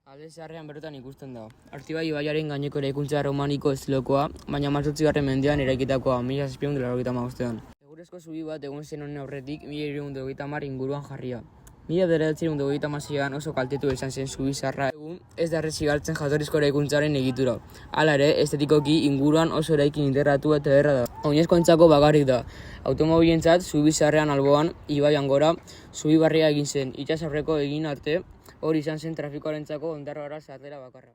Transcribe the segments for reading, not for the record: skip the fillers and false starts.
Alde zaharrean bertan ikusten da. Artibai ibaiaren gaineko eraikuntza romaniko estilokoa, baina 18. mendean eraikitakoa, 1785. Egurrezko zubi bat egon zen honen aurretik 1730 inguruan jarria. 1926an oso kaltetu izan zen zubi zaharra. Egun ez da errezi galtzen jatorrizko eraikuntzaren egitura. Hala ere, estetikoki inguruan oso eraikin integratu eta ederra da. Oinezkoentzako bakarrik da. Automobilentzat zubi zaharrean alboan, ibaian gora, zubi barria egin zen, itsasaurreko egin arte. Hori izan zen trafikoarentzako Ondarroara sarrera bakarra.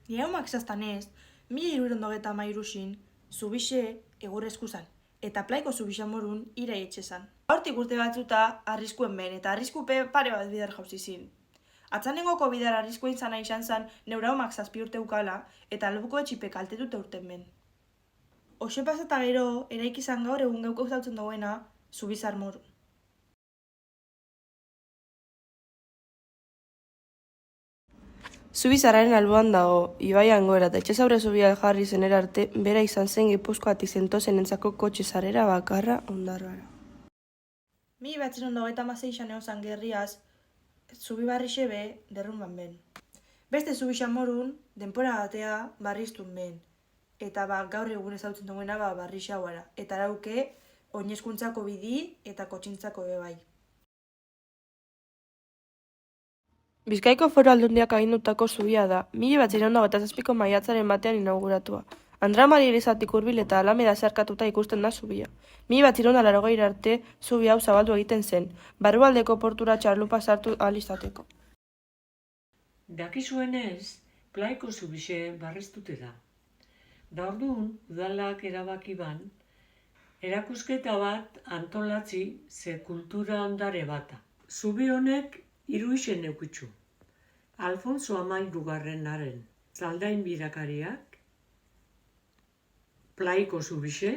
Niraumak zaztanez, 1793 zubixe egurrezku zan, eta plaiko zubixamorun ira etxe zan. Hortik urte batzuta arriskuen ben, eta arriskupe pare bat bidar jauzi zin. Atzanengoko bidar arriskuen zana izan zan neuraumak 7 urte ukala, eta albuko etxipe kaltetute urten ben. Hoxe pasata gero, eraiki zan gaur egun geuk euzautzen duena zubizar morun. Zubizarraren alboan dago, ibaian gora eta itxasaurre zubia jarri zenera arte, bera izan zen Gipuzkoatik zentozenentzako kotxe sarrera bakarra Ondarroara. 1926an egon zan gerriaz, zubi barrixe be derrumban ben. Beste zubixamorun, denpora batea barriztun ben. Eta gaur egun ezautzen duena barrixe hauara. Eta arauke, oinezkuntzako bidi eta kotxintzako bebai. Bizkaiko Foru Aldundiak agindutako zubia da, 1927ko maiatzaren batean inauguratua. Andramari elizatik hurbil eta Alameda zeharkatuta ikusten da zubia. 1980 arte zubi hau zabaldu egiten zen, barrualdeko portura txarlupa sartu ahal izateko. Dakizuenez, plaiko zubixe barreztute da. Da orduan, udalak erabaki ban, erakusketa bat antolatzi ze kultura ondare bata. Zubi honek 3 izen eukitzu. Alfonso Hamahirugarrenaren Zaldain birakariak, plaiko zubixe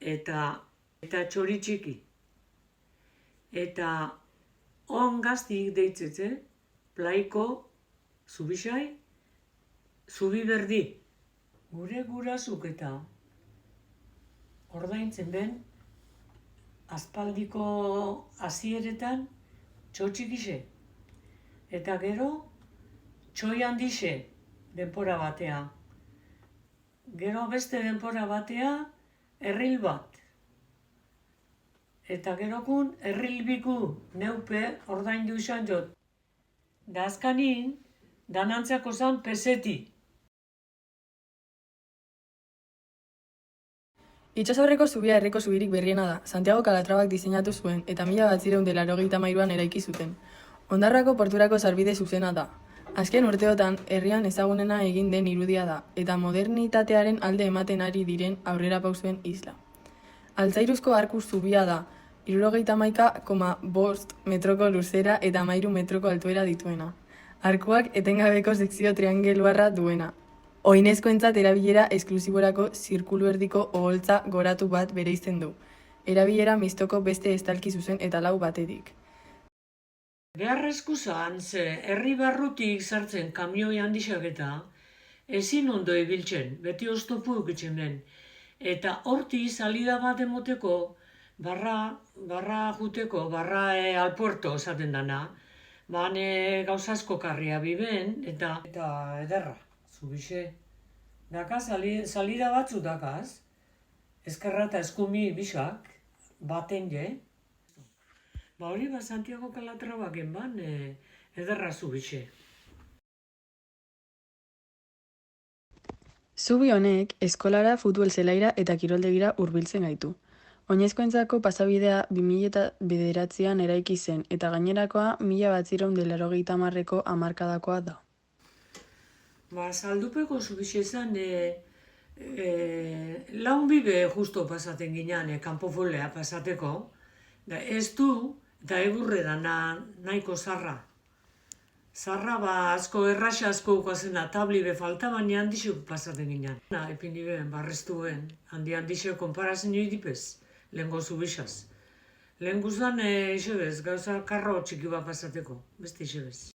eta txori txiki. Eta on gaztik deitzete, plaiko zubixai, zubi berdi. Gure gurasuk eta ordaintzen ben, aspaldiko hasieretan txotxikixe. Eta gero, txoi handixe denpora batea. Gero beste denpora batea, erril bat. Eta gerokun, erril biku neupe ordaindu izan jot. Da azkanin, danantzako zan peseti. Itsasaurreko zubia herriko zubirik berriena da. Santiago Calatrabak diseinatu zuen eta 1983an eraiki zuten. Ondarroako porturako sarbide zuzena da. Azken urteotan herrian ezagunena egin den irudia da eta modernitatearen alde ematen ari diren aurrerapausuen isla. Altzairuzko arku zubia da, 71,5 metroko luzera eta 13 metroko altuera dituena. Arkuak etengabeko sekzio triangeluarra duena. Oinezkoentzat erabilera esklusiborako zirkulu erdiko oholtza goratu bat bereizten du. Erabilera mistoko beste estalki zuzen eta lau batetik. Beharrezko zan, ze herri barrutik sartzen kamioi handixak eta ezin ondo ibiltzen, beti oztopu eukitzen ben. Eta horti salida bat emoteko, barra juteko, alpuerto esaten dana, bane gauzasko karria biben, eta ederra, zubixe. Dakaz, salida batzu dakaz, ezkerra eta eskumi bisak, baten je. Hori Santiago Calatrabak enban, ederra zubixe. Zubi honek eskolara, futbol zelaira eta kiroldegira hurbiltzen gaitu. Oinezkoentzako pasabidea 2009an eraiki zen eta gainerakoa 1980ko hamarkadakoa da. Zaldupeko zubixe zan, laun bibe justo pasaten ginean, kanpofolea pasateko, da ez du, eta egurre da nahiko zarra. Zarra asko erraxa asko ukazena, tabli be falta, baina handixuk pasaten ginean. Epini ben, barreztu ben, handixek konparazen joa dipez, lehenko zubixaz. Lehen guztan, isebez, gauza karro txiki bat pasateko, beste isebez.